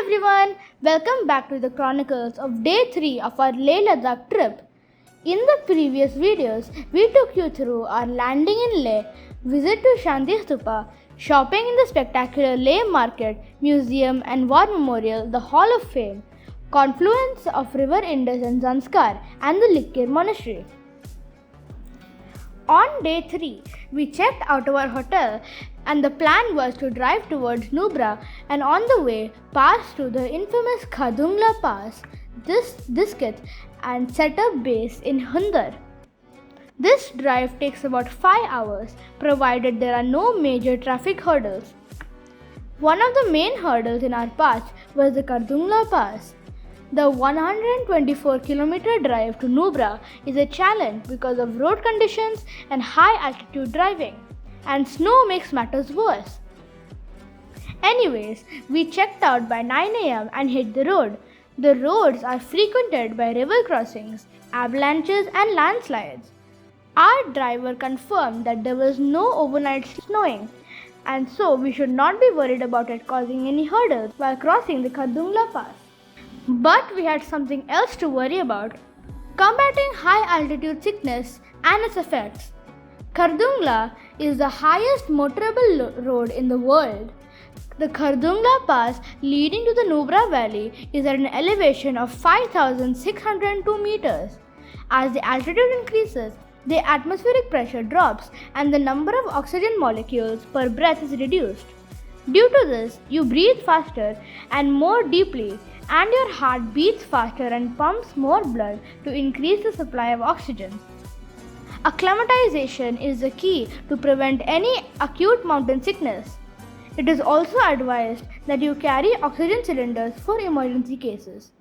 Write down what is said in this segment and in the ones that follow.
everyone, welcome back to the chronicles of day 3 of our Leh Ladakh trip. In the previous videos, we took you through our landing in Leh, visit to Shanti Stupa, shopping in the spectacular Leh Market, Museum and War Memorial, the Hall of Fame, confluence of River Indus and Zanskar, and the Likir Monastery. On day 3, we checked out our hotel and the plan was to drive towards Nubra and on the way pass through the infamous Khardung Pass, DiskiLeh and set up base in Hundar. This drive takes about 5 hours provided there are no major traffic hurdles. One of the main hurdles in our path was the Khardung Pass. The 124-kilometer drive to Nubra is a challenge because of road conditions and high altitude driving, and snow makes matters worse. Anyways, we checked out by 9 am and hit the road. The roads are frequented by river crossings, avalanches and landslides. Our driver confirmed that there was no overnight snowing, and so we should not be worried about it causing any hurdles while crossing the Khardung Pass. But we had something else to worry about: combating high altitude sickness and its effects. Khardung is the highest motorable road in the world. The Khardung Pass leading to the Nubra Valley is at an elevation of 5,602 meters. As the altitude increases, the atmospheric pressure drops and the number of oxygen molecules per breath is reduced. Due to this, you breathe faster and more deeply, and your heart beats faster and pumps more blood to increase the supply of oxygen. Acclimatization is the key to prevent any acute mountain sickness. It is also advised that you carry oxygen cylinders for emergency cases.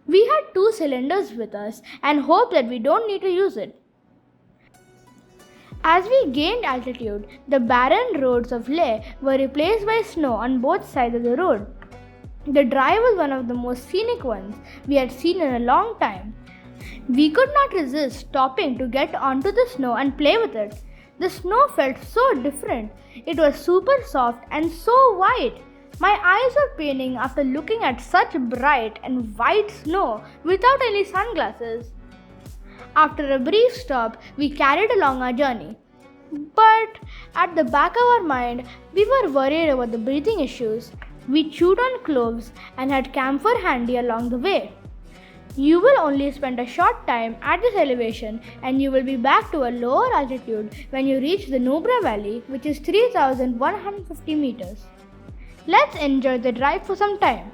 We had 2 cylinders with us and hope that we don't need to use it. As we gained altitude, the barren roads of Leh were replaced by snow on both sides of the road. The drive was one of the most scenic ones we had seen in a long time. We could not resist stopping to get onto the snow and play with it. The snow felt so different. It was super soft and so white. My eyes were paining after looking at such bright and white snow without any sunglasses. After a brief stop, we carried along our journey. But at the back of our mind, we were worried about the breathing issues. We chewed on cloves and had camphor handy along the way. You will only spend a short time at this elevation and you will be back to a lower altitude when you reach the Nubra Valley, which is 3,150 meters. Let's enjoy the drive for some time.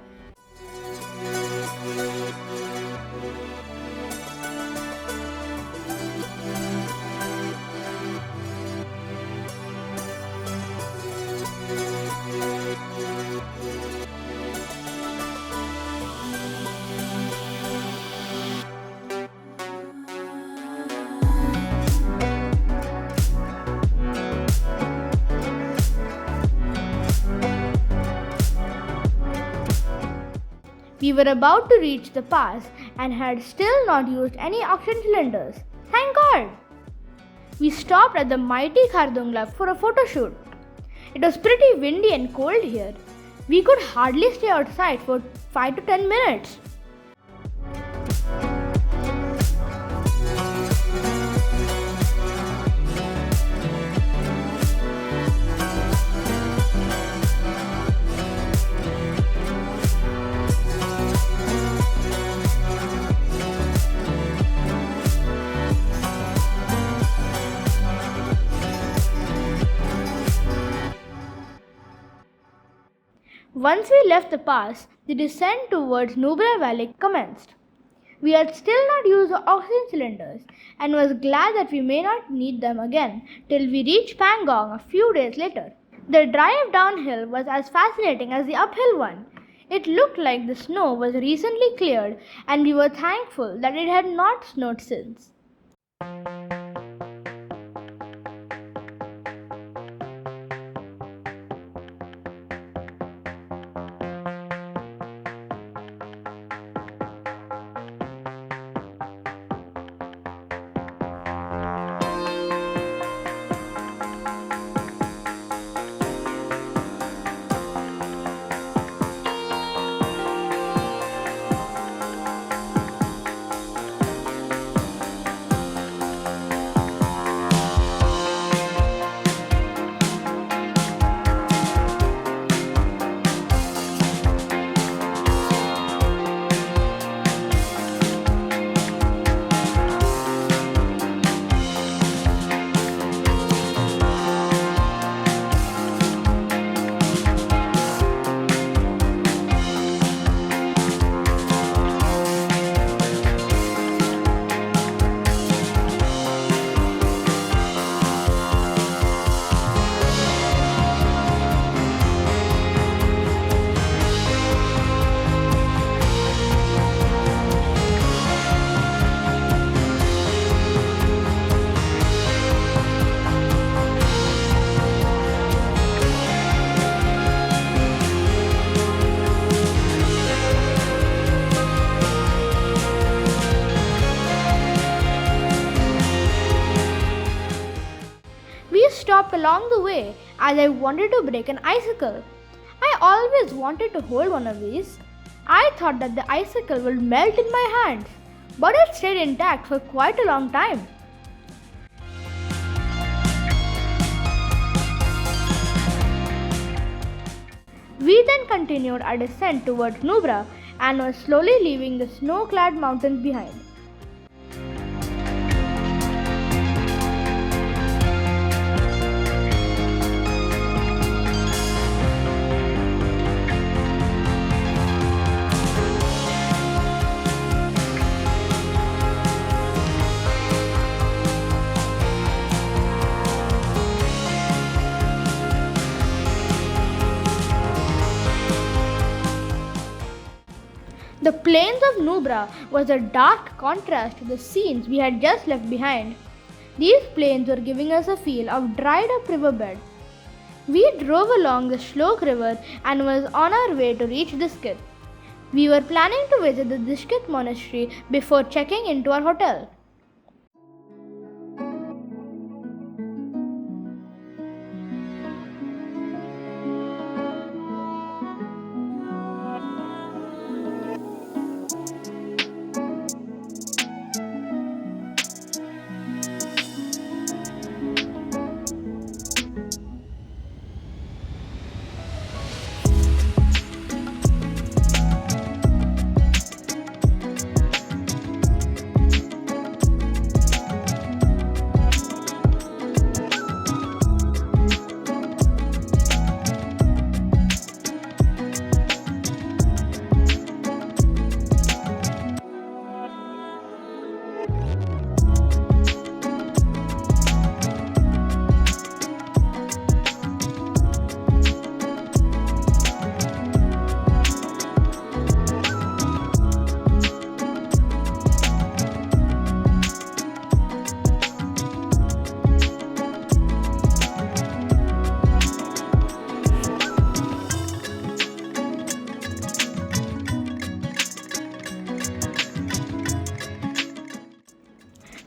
We were about to reach the pass and had still not used any oxygen cylinders. Thank God! We stopped at the mighty Khardung for a photo shoot. It was pretty windy and cold here. We could hardly stay outside for 5 to 10 minutes. Once we left the pass, the descent towards Nubra Valley commenced. We had still not used the oxygen cylinders and was glad that we may not need them again till we reached Pangong a few days later. The drive downhill was as fascinating as the uphill one. It looked like the snow was recently cleared and we were thankful that it had not snowed since. along the way as I wanted to break an icicle. I always wanted to hold one of these. I thought that the icicle would melt in my hands, but it stayed intact for quite a long time. We then continued our descent towards Nubra and were slowly leaving the snow-clad mountains behind. The plains of Nubra was a dark contrast to the scenes we had just left behind. These plains were giving us a feel of dried up riverbed. We drove along the Shlok river and was on our way to reach DiskiLeh. We were planning to visit the DiskiLeh monastery before checking into our hotel.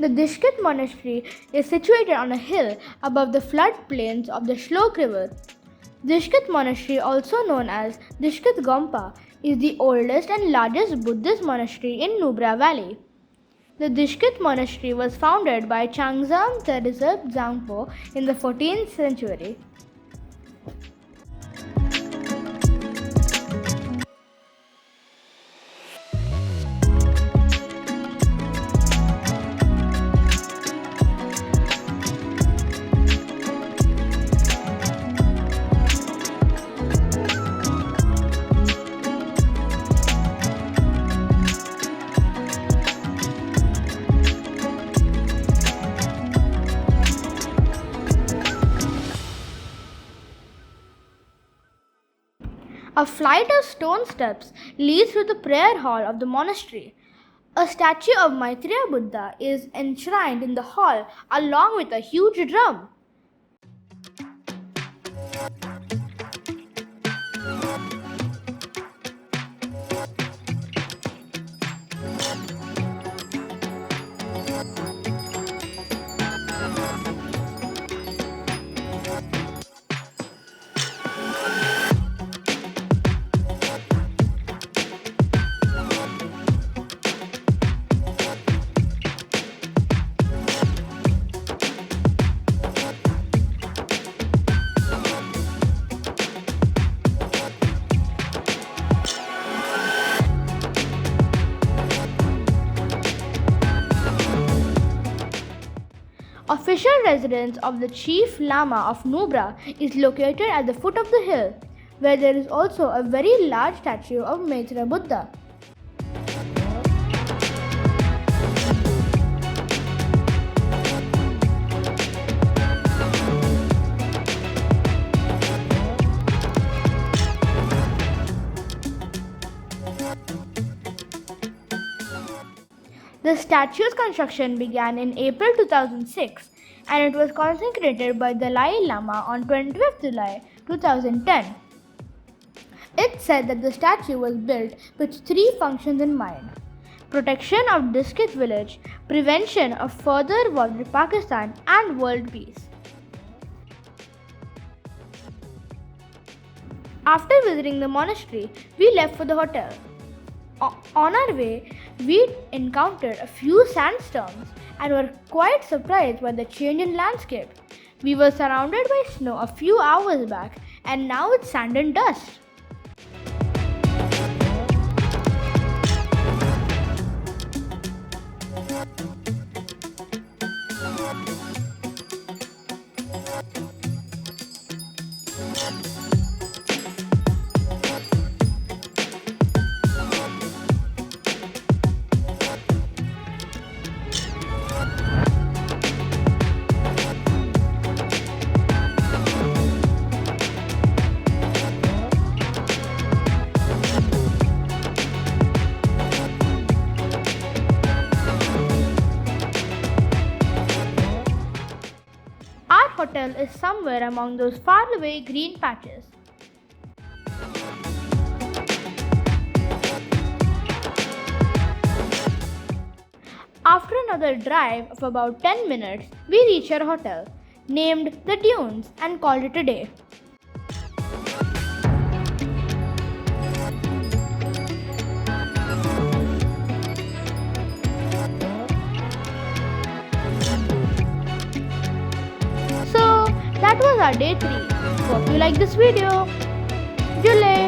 The DiskiLeh monastery is situated on a hill above the floodplains of the Shlok river. DiskiLeh monastery, also known as DiskiLeh Gompa, is the oldest and largest Buddhist monastery in Nubra Valley. The DiskiLeh monastery was founded by Changzam Terizab Zangpo in the 14th century. A flight of stone steps leads to the prayer hall of the monastery. A statue of Maitreya Buddha is enshrined in the hall along with a huge drum. Official residence of the Chief Lama of Nubra is located at the foot of the hill, where there is also a very large statue of Maitreya Buddha. The statue's construction began in April 2006 and it was consecrated by the Dalai Lama on 25th July 2010. It's said that the statue was built with three functions in mind: protection of DiskiLeh village, prevention of further war with Pakistan, and world peace. After visiting the monastery, we left for the hotel. On our way, we encountered a few sandstorms and were quite surprised by the change in landscape. We were surrounded by snow a few hours back, and now it's sand and dust. Our hotel is somewhere among those faraway green patches. After another drive of about 10 minutes, we reached our hotel, named the Dunes, and called it a day. So that was our day 3. Hope you like this video. DiskiLeh